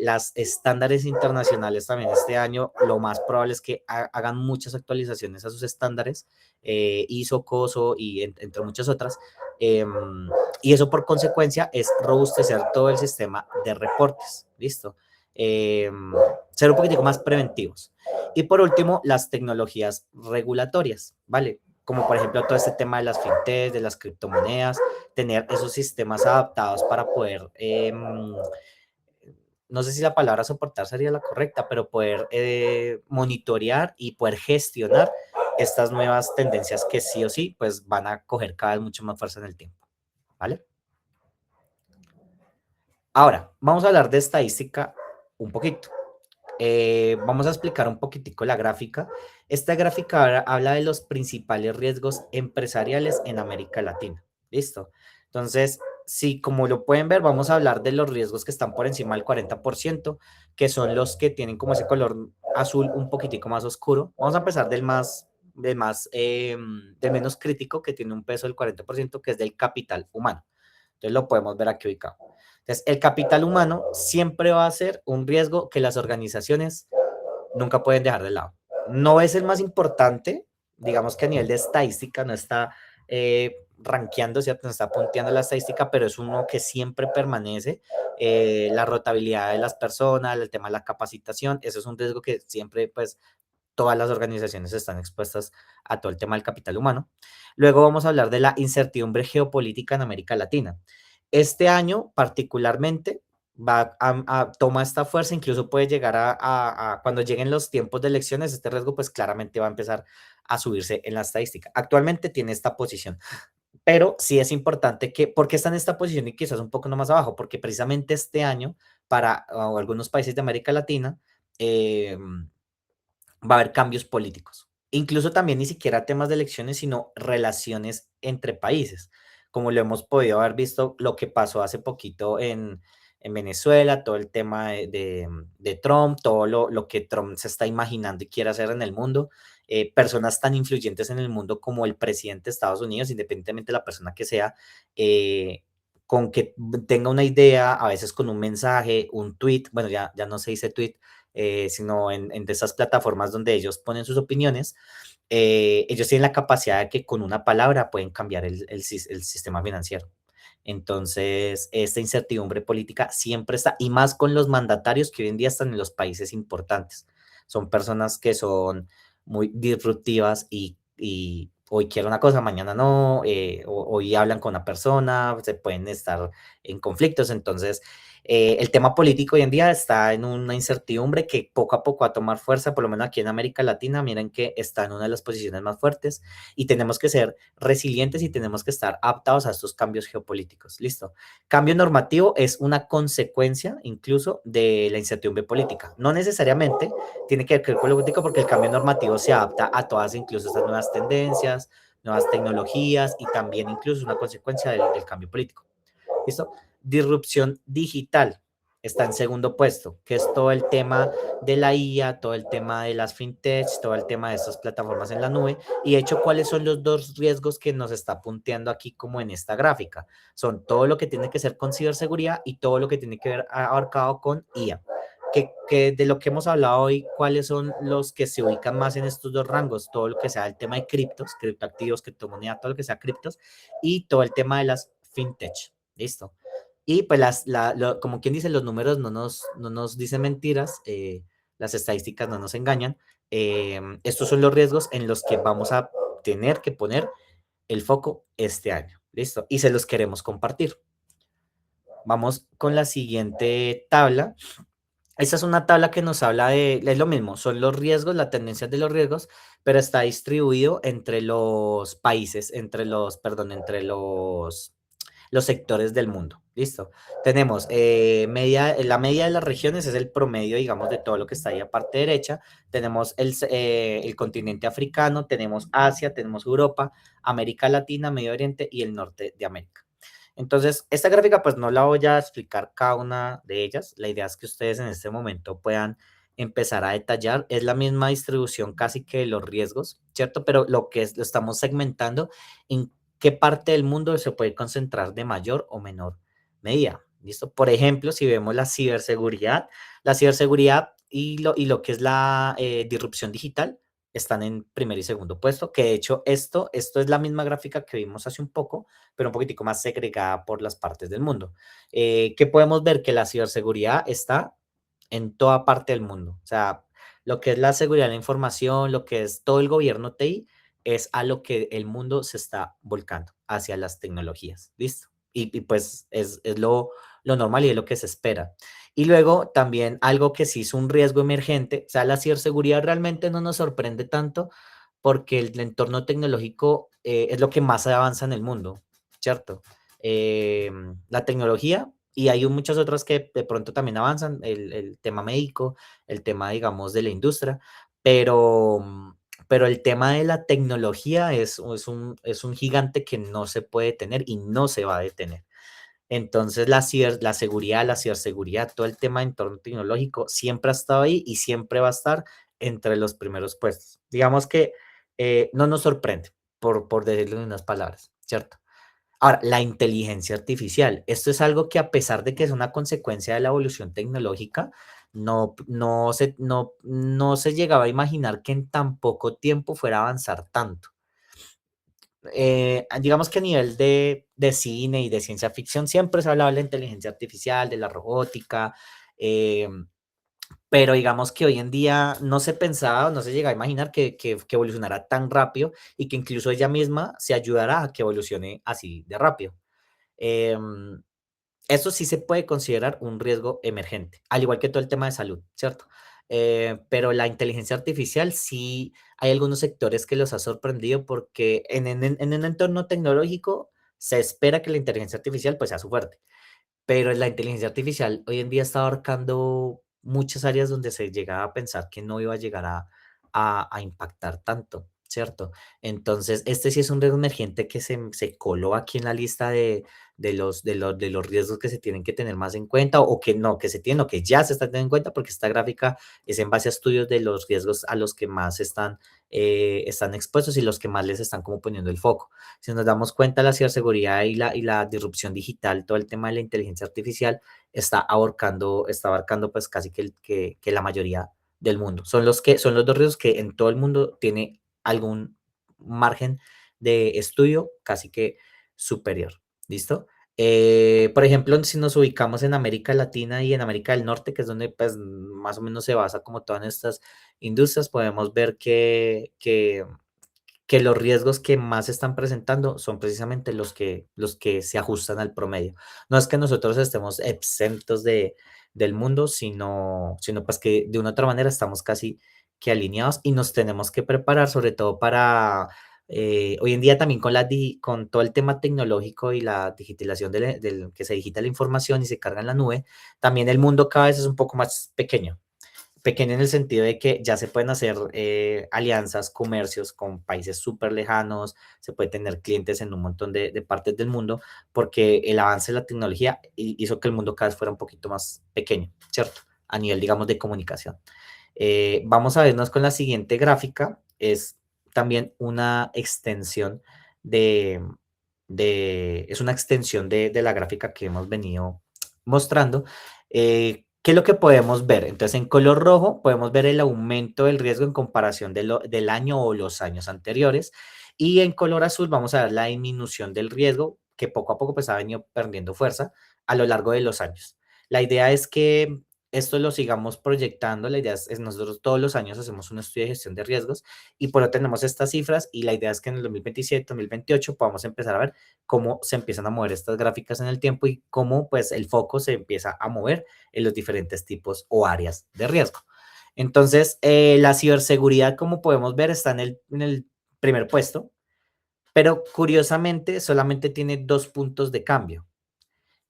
las estándares internacionales también este año, lo más probable es que hagan muchas actualizaciones a sus estándares, ISO, COSO y entre muchas otras. Y eso por consecuencia es robustecer todo el sistema de reportes, ¿listo? eh, Ser un poquitico más preventivos. Y por último, las tecnologías regulatorias, ¿vale? Como por ejemplo todo este tema de las fintechs, de las criptomonedas, tener esos sistemas adaptados para poder, no sé si la palabra soportar sería la correcta, pero poder monitorear y poder gestionar estas nuevas tendencias que sí o sí, pues van a coger cada vez mucho más fuerza en el tiempo, ¿vale? Ahora, vamos a hablar de estadística un poquito. Vamos a explicar un poquitico la gráfica. Esta gráfica habla de los principales riesgos empresariales en América Latina. ¿Listo? Entonces, sí, como lo pueden ver, vamos a hablar de los riesgos que están por encima del 40%, que son los que tienen como ese color azul un poquitico más oscuro. Vamos a empezar del menos crítico, que tiene un peso del 40%, que es del capital humano. Entonces lo podemos ver aquí ubicado. Entonces, el capital humano siempre va a ser un riesgo que las organizaciones nunca pueden dejar de lado. No es el más importante, digamos que a nivel de estadística no está rankeando, ¿cierto? No está punteando la estadística, pero es uno que siempre permanece. La rotabilidad de las personas, el tema de la capacitación, eso es un riesgo que siempre, pues, todas las organizaciones están expuestas a todo el tema del capital humano. Luego vamos a hablar de la incertidumbre geopolítica en América Latina. Este año particularmente toma esta fuerza, incluso puede llegar cuando lleguen los tiempos de elecciones, este riesgo pues claramente va a empezar a subirse en la estadística. Actualmente tiene esta posición, pero sí es importante que, ¿por qué está en esta posición y quizás un poco no más abajo? Porque precisamente este año para algunos países de América Latina, eh, va a haber cambios políticos. Incluso también ni siquiera temas de elecciones, sino relaciones entre países, como lo hemos podido haber visto lo que pasó hace poquito en Venezuela, todo el tema de Trump, todo lo que Trump se está imaginando y quiere hacer en el mundo, personas tan influyentes en el mundo como el presidente de Estados Unidos, independientemente de la persona que sea, con que tenga una idea, a veces con un mensaje, un tweet, bueno, ya no se dice tweet, sino en de esas plataformas donde ellos ponen sus opiniones, ellos tienen la capacidad de que con una palabra pueden cambiar el sistema financiero. Entonces, esta incertidumbre política siempre está, y más con los mandatarios que hoy en día están en los países importantes. Son personas que son muy disruptivas y hoy quiero una cosa, mañana no, hoy hablan con una persona, se pueden estar en conflictos. Entonces, El tema político hoy en día está en una incertidumbre que poco a poco va a tomar fuerza, por lo menos aquí en América Latina, miren que está en una de las posiciones más fuertes y tenemos que ser resilientes y tenemos que estar adaptados a estos cambios geopolíticos. Listo. Cambio normativo es una consecuencia incluso de la incertidumbre política. No necesariamente tiene que ver con lo político porque el cambio normativo se adapta a todas incluso estas nuevas tendencias, nuevas tecnologías y también incluso es una consecuencia del cambio político. ¿Listo? Disrupción digital está en segundo puesto, que es todo el tema de la IA, todo el tema de las fintech, todo el tema de estas plataformas en la nube. Y de hecho, ¿cuáles son los dos riesgos que nos está punteando aquí como en esta gráfica? Son todo lo que tiene que ser con ciberseguridad y todo lo que tiene que ver abarcado con IA. Que de lo que hemos hablado hoy, ¿cuáles son los que se ubican más en estos dos rangos? Todo lo que sea el tema de criptos, criptoactivos, criptomoneda, todo lo que sea criptos y todo el tema de las fintech. ¿Listo? Y pues como quien dice, los números no nos dicen mentiras, las estadísticas no nos engañan. Estos son los riesgos en los que vamos a tener que poner el foco este año. ¿Listo? Y se los queremos compartir. Vamos con la siguiente tabla. Esta es una tabla que nos habla es lo mismo, son los riesgos, la tendencia de los riesgos, pero está distribuido entre los países, entre los sectores del mundo. Listo. Tenemos la media de las regiones es el promedio, digamos, de todo lo que está ahí a parte derecha. Tenemos el continente africano, tenemos Asia, tenemos Europa, América Latina, Medio Oriente y el norte de América. Entonces, esta gráfica pues no la voy a explicar cada una de ellas. La idea es que ustedes en este momento puedan empezar a detallar. Es la misma distribución casi que de los riesgos, ¿cierto? Pero lo estamos segmentando en qué parte del mundo se puede concentrar de mayor o menor medida. ¿Listo? Por ejemplo, si vemos la ciberseguridad y lo que es la disrupción digital están en primer y segundo puesto, que de hecho esto es la misma gráfica que vimos hace un poco, pero un poquitico más segregada por las partes del mundo. Que podemos ver que la ciberseguridad está en toda parte del mundo. O sea, lo que es la seguridad de la información, lo que es todo el gobierno TI, es a lo que el mundo se está volcando, hacia las tecnologías. ¿Listo? Y pues es lo normal y es lo que se espera. Y luego también algo que sí es un riesgo emergente, o sea, la ciberseguridad realmente no nos sorprende tanto porque el entorno tecnológico es lo que más avanza en el mundo, ¿cierto? La tecnología y hay muchas otras que de pronto también avanzan, el tema médico, el tema, digamos, de la industria, pero el tema de la tecnología es un gigante que no se puede detener y no se va a detener. Entonces, la seguridad, la ciberseguridad, todo el tema de entorno tecnológico siempre ha estado ahí y siempre va a estar entre los primeros puestos. Digamos que no nos sorprende, por decirlo en unas palabras, ¿cierto? Ahora, la inteligencia artificial. Esto es algo que a pesar de que es una consecuencia de la evolución tecnológica, no se llegaba a imaginar que en tan poco tiempo fuera a avanzar tanto. Digamos que a nivel de cine y de ciencia ficción siempre se hablaba de la inteligencia artificial, de la robótica, eh, pero digamos que hoy en día no se pensaba o no se llegaba a imaginar que evolucionara tan rápido y que incluso ella misma se ayudará a que evolucione así de rápido. Em, Eso sí se puede considerar un riesgo emergente, al igual que todo el tema de salud, ¿cierto? Pero la inteligencia artificial sí hay algunos sectores que los ha sorprendido porque en un entorno tecnológico se espera que la inteligencia artificial pues sea su fuerte, pero la inteligencia artificial hoy en día está abarcando muchas áreas donde se llegaba a pensar que no iba a llegar a impactar tanto, ¿cierto? Entonces, este sí es un riesgo emergente que se coló aquí en la lista de los riesgos que se tienen que tener más en cuenta o que no, que se tienen o que ya se están teniendo en cuenta, porque esta gráfica es en base a estudios de los riesgos a los que más están expuestos y los que más les están como poniendo el foco. Si nos damos cuenta, la ciberseguridad y la disrupción digital, todo el tema de la inteligencia artificial está abarcando pues casi que la mayoría del mundo. Son los dos riesgos que en todo el mundo tiene algún margen de estudio casi que superior. ¿Listo? Por ejemplo, si nos ubicamos en América Latina y en América del Norte, que es donde pues más o menos se basa como todas estas industrias, podemos ver que que los riesgos que más se están presentando son precisamente los que se ajustan al promedio. No es que nosotros estemos exentos del mundo, sino pues que de una u otra manera estamos casi que alineados y nos tenemos que preparar sobre todo para hoy en día también con todo el tema tecnológico y la digitalización que se digita la información y se carga en la nube, también el mundo cada vez es un poco más pequeño. Pequeño en el sentido de que ya se pueden hacer alianzas, comercios con países súper lejanos, se puede tener clientes en un montón de partes del mundo, porque el avance de la tecnología hizo que el mundo cada vez fuera un poquito más pequeño, ¿cierto? A nivel, digamos, de comunicación. Vamos a vernos con la siguiente gráfica, es también una extensión de, es una extensión de la gráfica que hemos venido mostrando. ¿Qué es lo que podemos ver? Entonces, en color rojo podemos ver el aumento del riesgo en comparación del año o los años anteriores. Y en color azul vamos a ver la disminución del riesgo que poco a poco pues ha venido perdiendo fuerza a lo largo de los años. La idea es que esto lo sigamos proyectando. La idea es nosotros todos los años hacemos un estudio de gestión de riesgos y por eso tenemos estas cifras y la idea es que en el 2027, 2028 podamos empezar a ver cómo se empiezan a mover estas gráficas en el tiempo y cómo pues el foco se empieza a mover en los diferentes tipos o áreas de riesgo. Entonces, la ciberseguridad, como podemos ver, está en el primer puesto, pero curiosamente solamente tiene 2 puntos de cambio.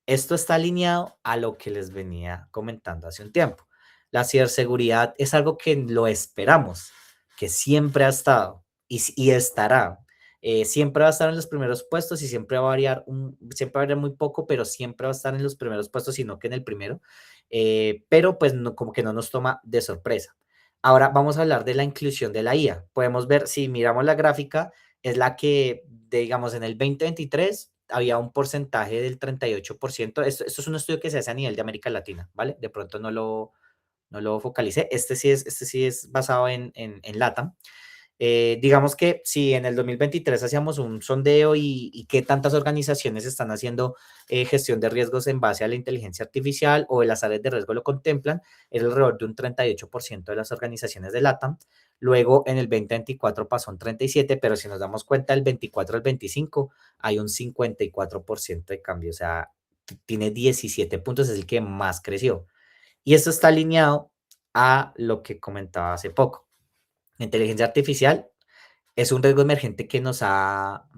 Esto está alineado a lo que les venía comentando hace un tiempo. La ciberseguridad es algo que lo esperamos, que siempre ha estado y estará. Siempre va a estar en los primeros puestos y siempre va a variar, siempre va a variar muy poco, pero siempre va a estar en los primeros puestos, sino que en el primero. Pero pues no, como que no nos toma de sorpresa. Ahora vamos a hablar de la inclusión de la IA. Podemos ver, si miramos la gráfica, es la que, digamos, en el 2023 había un porcentaje del 38%. Esto es un estudio que se hace a nivel de América Latina, ¿vale? De pronto no lo focalicé. Este sí es basado en LATAM. Digamos que si en el 2023 hacíamos un sondeo y qué tantas organizaciones están haciendo gestión de riesgos en base a la inteligencia artificial o de las áreas de riesgo lo contemplan, era alrededor de un 38% de las organizaciones de LATAM. Luego en el 2024 pasó un 37%, pero si nos damos cuenta del 24 al 25 hay un 54% de cambio, o sea, tiene 17 puntos, es el que más creció. Y esto está alineado a lo que comentaba hace poco. La inteligencia artificial es un riesgo emergente que nos ha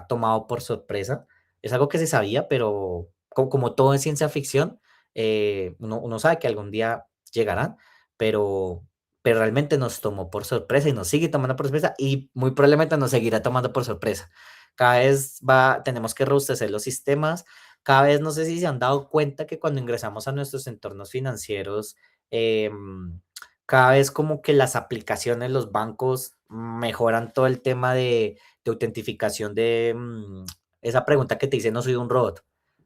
tomado por sorpresa. Es algo que se sabía, pero como todo en ciencia ficción, uno sabe que algún día llegará, pero, pero realmente nos tomó por sorpresa y nos sigue tomando por sorpresa y muy probablemente nos seguirá tomando por sorpresa. Cada vez tenemos que robustecer los sistemas. Cada vez no sé si se han dado cuenta que cuando ingresamos a nuestros entornos financieros, cada vez como que las aplicaciones, los bancos mejoran todo el tema de autentificación esa pregunta que te dice no soy un robot.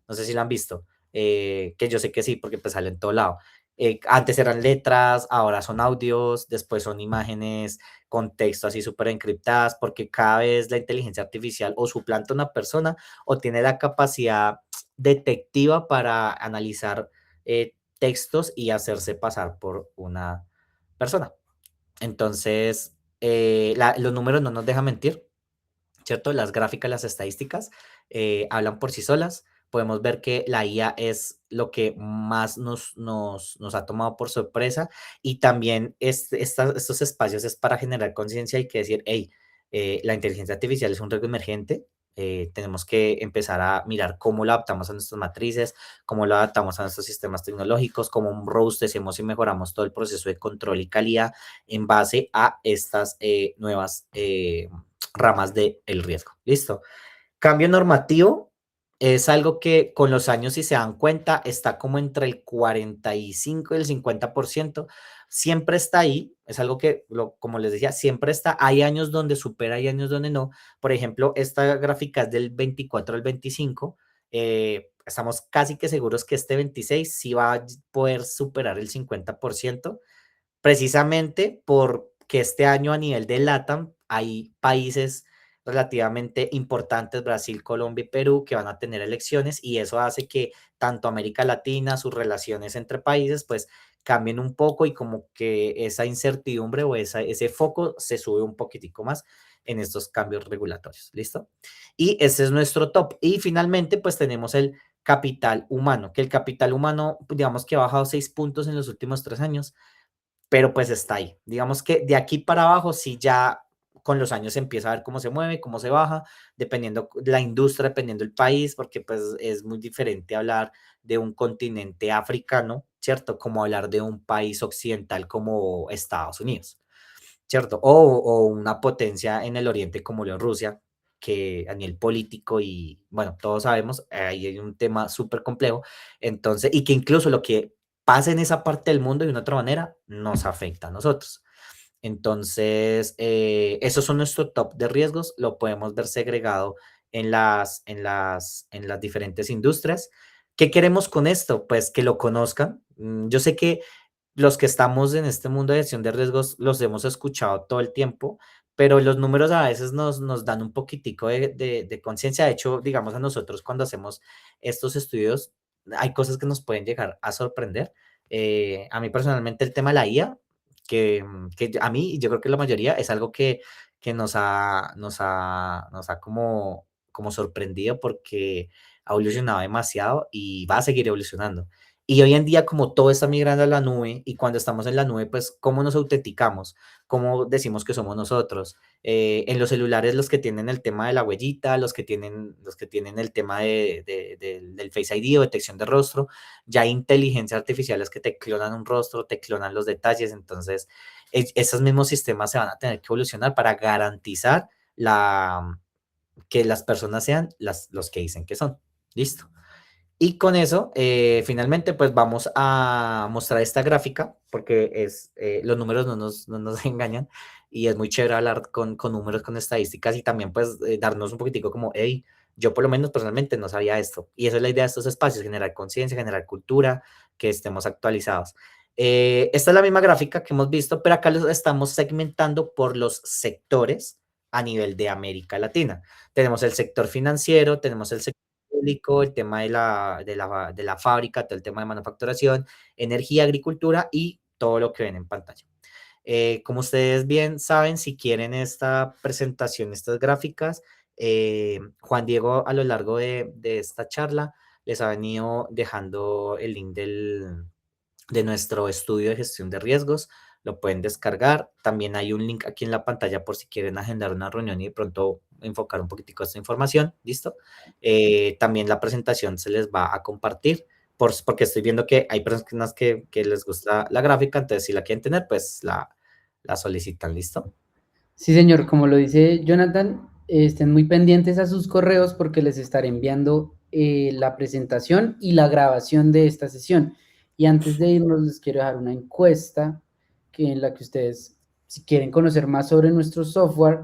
No sé si la han visto. Que yo sé que sí, porque pues sale en todo lado. Antes eran letras, ahora son audios, después son imágenes con texto así súper encriptadas, porque cada vez la inteligencia artificial o suplanta a una persona o tiene la capacidad detectiva para analizar textos y hacerse pasar por una persona. Entonces, los números no nos dejan mentir, ¿cierto? Las gráficas, las estadísticas hablan por sí solas. Podemos ver que la IA es lo que más nos ha tomado por sorpresa y también estos espacios es para generar conciencia y que decir, hey, la inteligencia artificial es un riesgo emergente. Tenemos que empezar a mirar cómo lo adaptamos a nuestras matrices, cómo lo adaptamos a nuestros sistemas tecnológicos, cómo robustecemos y mejoramos todo el proceso de control y calidad en base a estas nuevas ramas del riesgo. ¿Listo? Cambio normativo es algo que con los años, si se dan cuenta, está como entre el 45 y el 50%. Siempre está ahí, es algo que, como les decía, siempre está. Hay años donde supera, hay años donde no. Por ejemplo, esta gráfica es del 24 al 25. Estamos casi que seguros que este 26 sí va a poder superar el 50%, precisamente porque este año a nivel de LATAM hay países relativamente importantes, Brasil, Colombia y Perú, que van a tener elecciones y eso hace que tanto América Latina, sus relaciones entre países, pues cambien un poco y como que esa incertidumbre o ese foco se sube un poquitico más. en estos cambios regulatorios. ¿Listo? Y ese es nuestro top. Y finalmente, pues tenemos el capital humano, que el capital humano, digamos que ha bajado 6 puntos en los últimos 3 años, pero pues está ahí. Digamos que de aquí para abajo sí ya con los años se empieza a ver cómo se mueve, cómo se baja, dependiendo la industria, dependiendo el país, porque pues es muy diferente hablar de un continente africano, ¿cierto? Como hablar de un país occidental como Estados Unidos, ¿cierto? O una potencia en el oriente como lo es Rusia, que a nivel político y bueno, todos sabemos, ahí hay un tema súper complejo, entonces, y que incluso lo que pasa en esa parte del mundo de una otra manera nos afecta a nosotros. Entonces, esos son nuestro top de riesgos, lo podemos ver segregado en las diferentes industrias. ¿Qué queremos con esto? Pues que lo conozcan. Yo sé que los que estamos en este mundo de gestión de riesgos los hemos escuchado todo el tiempo, pero los números a veces nos dan un poquitico de conciencia. De hecho, digamos a nosotros cuando hacemos estos estudios, hay cosas que nos pueden llegar a sorprender. A mí personalmente el tema de la IA, que a mí, y yo creo que la mayoría, es algo que nos ha como sorprendido porque ha evolucionado demasiado y va a seguir evolucionando. Y hoy en día, como todo está migrando a la nube, y cuando estamos en la nube, pues, ¿cómo nos autenticamos? ¿Cómo decimos que somos nosotros? En los celulares, los que tienen el tema de la huellita, los que tienen el tema del Face ID o detección de rostro, ya hay inteligencias artificiales que te clonan un rostro, te clonan los detalles, entonces esos mismos sistemas se van a tener que evolucionar para garantizar que las personas sean los que dicen que son. Listo. Y con eso, finalmente, pues vamos a mostrar esta gráfica, porque los números no nos engañan y es muy chévere hablar con números, con estadísticas y también pues darnos un poquitico como, hey, yo por lo menos personalmente no sabía esto. Y esa es la idea de estos espacios, generar conciencia, generar cultura, que estemos actualizados. Esta es la misma gráfica que hemos visto, pero acá los estamos segmentando por los sectores a nivel de América Latina. Tenemos el sector financiero, tenemos el sector público, el tema de la fábrica, todo el tema de manufacturación, energía, agricultura y todo lo que ven en pantalla. Como ustedes bien saben, si quieren esta presentación, estas gráficas, Juan Diego a lo largo de esta charla les ha venido dejando el link de nuestro estudio de gestión de riesgos. Lo pueden descargar. También hay un link aquí en la pantalla por si quieren agendar una reunión y de pronto enfocar un poquitico esta información. ¿Listo? También la presentación se les va a compartir porque estoy viendo que hay personas que les gusta la gráfica, entonces si la quieren tener, pues la solicitan. ¿Listo? Sí, señor, como lo dice Jonathan, estén muy pendientes a sus correos porque les estaré enviando la presentación y la grabación de esta sesión. Y antes de irnos, les quiero dejar una encuesta en la que ustedes, si quieren conocer más sobre nuestro software,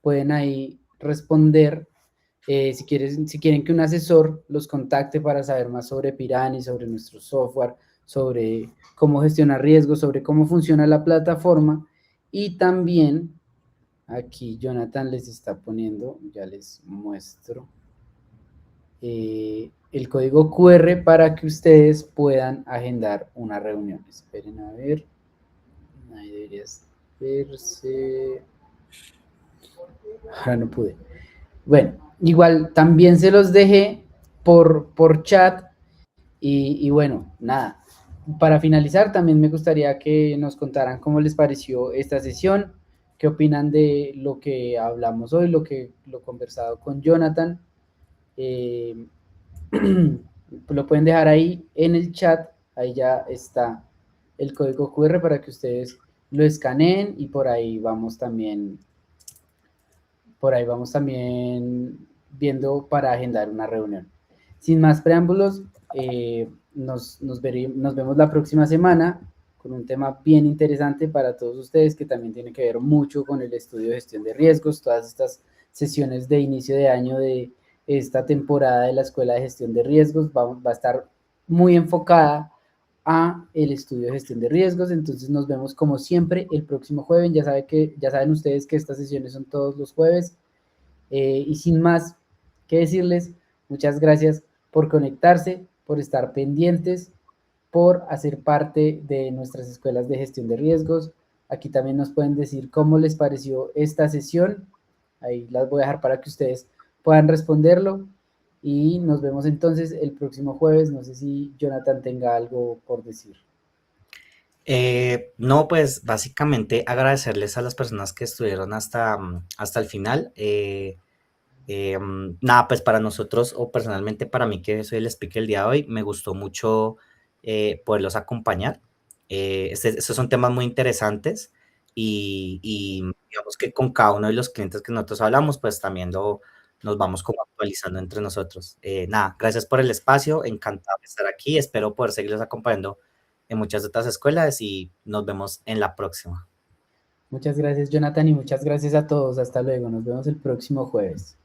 pueden ahí responder. Si quieren que un asesor los contacte para saber más sobre Pirani, sobre nuestro software, sobre cómo gestionar riesgos, sobre cómo funciona la plataforma y también aquí Jonathan les está poniendo, ya les muestro, el código QR para que ustedes puedan agendar una reunión. Esperen a ver. Ahí deberías verse. Ahora no pude. Bueno, igual también se los dejé por chat y bueno, nada. Para finalizar, también me gustaría que nos contaran cómo les pareció esta sesión, qué opinan de lo que hablamos hoy, lo conversado con Jonathan. Eh, lo pueden dejar ahí en el chat, ahí ya está el código QR para que ustedes lo escaneen y por ahí vamos también viendo para agendar una reunión. Sin más preámbulos, nos vemos la próxima semana con un tema bien interesante para todos ustedes que también tiene que ver mucho con el estudio de gestión de riesgos, todas estas sesiones de inicio de año de esta temporada de la Escuela de Gestión de Riesgos va a estar muy enfocada a el estudio de gestión de riesgos. Entonces nos vemos como siempre el próximo jueves. Ya saben ustedes que estas sesiones son todos los jueves. Y sin más que decirles, muchas gracias por conectarse, por estar pendientes, por hacer parte de nuestras escuelas de gestión de riesgos. Aquí también nos pueden decir cómo les pareció esta sesión Ahí las voy a dejar para que ustedes puedan responderlo. Y nos vemos entonces el próximo jueves. No sé si Jonathan tenga algo por decir. No, pues básicamente agradecerles a las personas que estuvieron hasta el final. Nada, pues para nosotros o personalmente para mí que soy el speaker el día de hoy, me gustó mucho poderlos acompañar. Estos son temas muy interesantes y digamos que con cada uno de los clientes que nosotros hablamos, pues también nos vamos como actualizando entre nosotros. Nada, gracias por el espacio, encantado de estar aquí, espero poder seguirlos acompañando en muchas otras escuelas y nos vemos en la próxima. Muchas gracias, Jonathan, y muchas gracias a todos. Hasta luego. Nos vemos el próximo jueves.